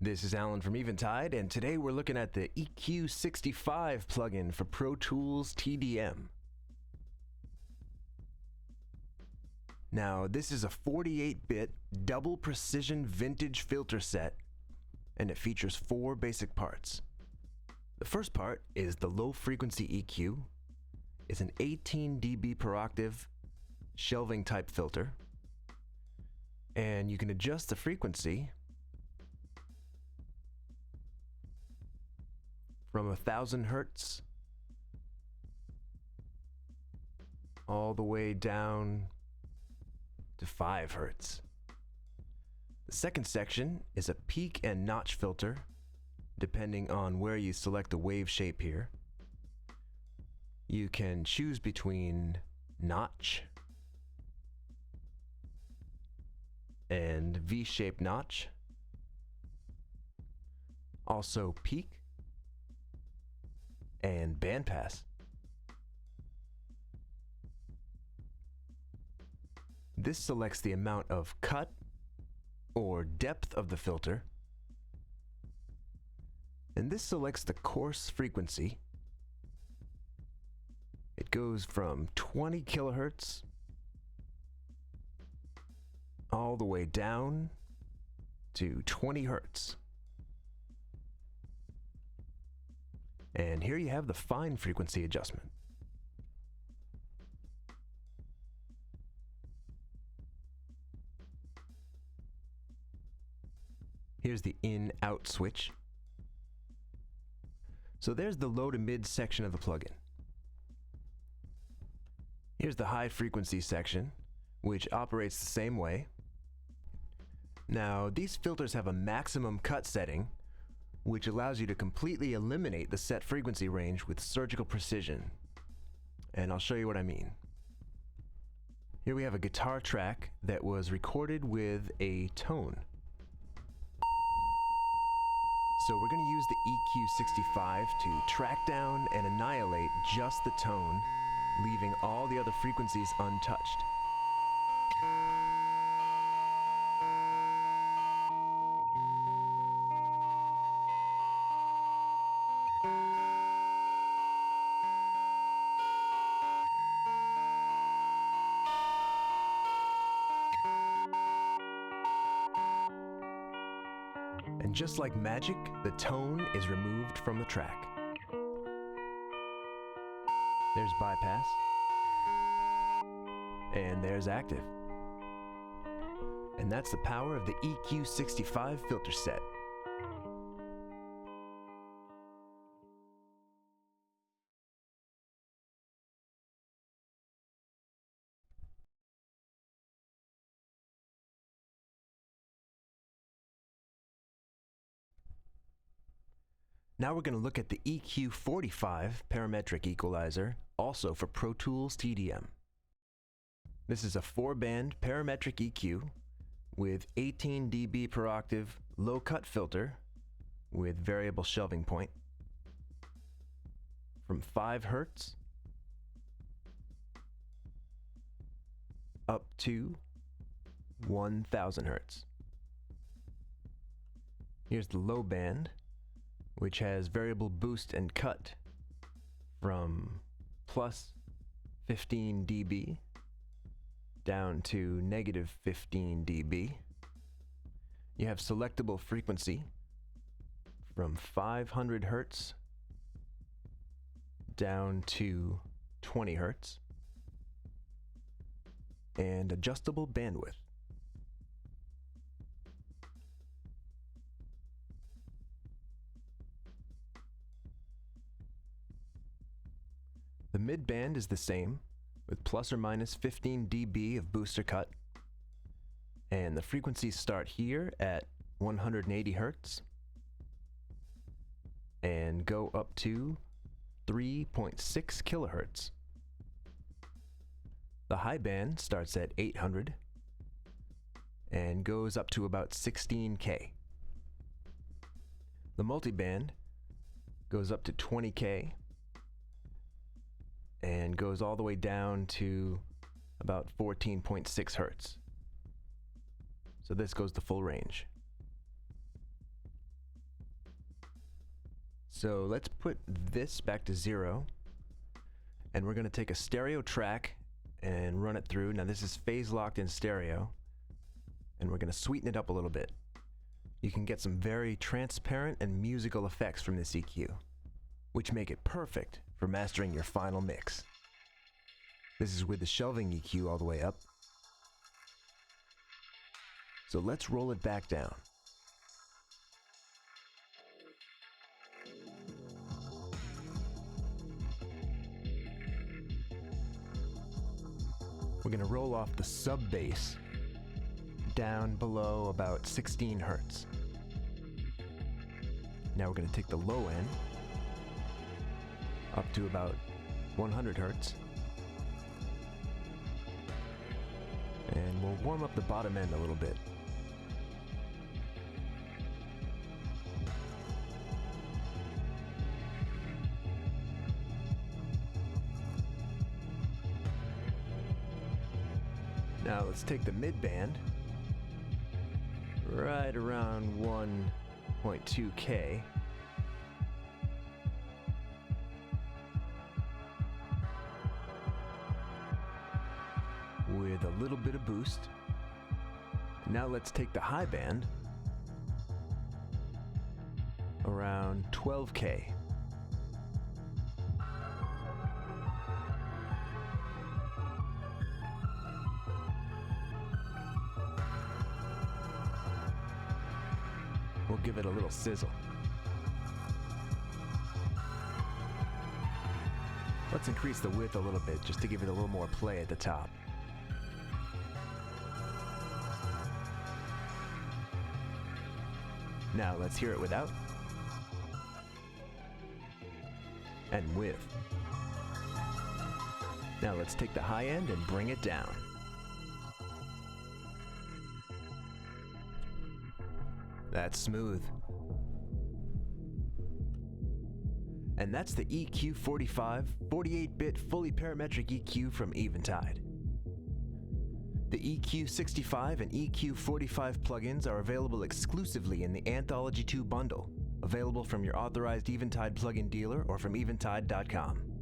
This is Alan from Eventide, and today we're looking at the EQ65 plugin for Pro Tools TDM. Now, this is a 48-bit double precision vintage filter set, and it features 4 basic parts. The first part is the low frequency EQ. It's an 18 dB per octave shelving type filter, and you can adjust the frequency from 1000 Hertz all the way down to 5 Hertz. The second section is a peak and notch filter, depending on where you select the wave shape here. You can choose between notch and V-shaped notch, also peak and bandpass. This selects the amount of cut or depth of the filter, and this selects the coarse frequency. It goes from 20 kilohertz all the way down to 20 hertz. And here you have the fine frequency adjustment. Here's the in-out switch. So there's the low to mid section of the plugin. Here's the high frequency section, which operates the same way. Now, these filters have a maximum cut setting, which allows you to completely eliminate the set frequency range with surgical precision. And I'll show you what I mean. Here we have a guitar track that was recorded with a tone. So we're going to use the EQ65 to track down and annihilate just the tone, leaving all the other frequencies untouched. And just like magic, the tone is removed from the track. There's bypass. And there's active. And that's the power of the EQ65 filter set. Now we're going to look at the EQ45 Parametric Equalizer, also for Pro Tools TDM. This is a 4-band parametric EQ with 18 dB per octave low cut filter with variable shelving point from 5 Hertz up to 1000 Hertz. Here's the low band, which has variable boost and cut from plus 15 dB down to negative 15 dB. You have selectable frequency from 500 Hertz down to 20 Hertz, and adjustable bandwidth. The mid-band is the same, with plus or minus 15 dB of booster cut, and the frequencies start here at 180 Hertz and go up to 3.6 kilohertz. The high band starts at 800 and goes up to about 16K. The multiband goes up to 20K and goes all the way down to about 14.6 Hertz. So this goes the full range. So let's put this back to 0, and we're going to take a stereo track and run it through. Now this is phase locked in stereo, and we're going to sweeten it up a little bit. You can get some very transparent and musical effects from this EQ, which make it perfect for mastering your final mix. This is with the shelving EQ all the way up. So let's roll it back down. We're going to roll off the sub bass down below about 16 hertz. Now we're going to take the low end up to about 100 hertz. And we'll warm up the bottom end a little bit. Now let's take the mid-band, right around 1.2K. With a little bit of boost. Now let's take the high band, around 12K. We'll give it a little sizzle. Let's increase the width a little bit just to give it a little more play at the top. Now let's hear it without and with. Now let's take the high end and bring it down. That's smooth. And that's the EQ45 48-bit fully parametric EQ from Eventide. The EQ65 and EQ45 plugins are available exclusively in the Anthology 2 bundle, available from your authorized Eventide plugin dealer or from eventide.com.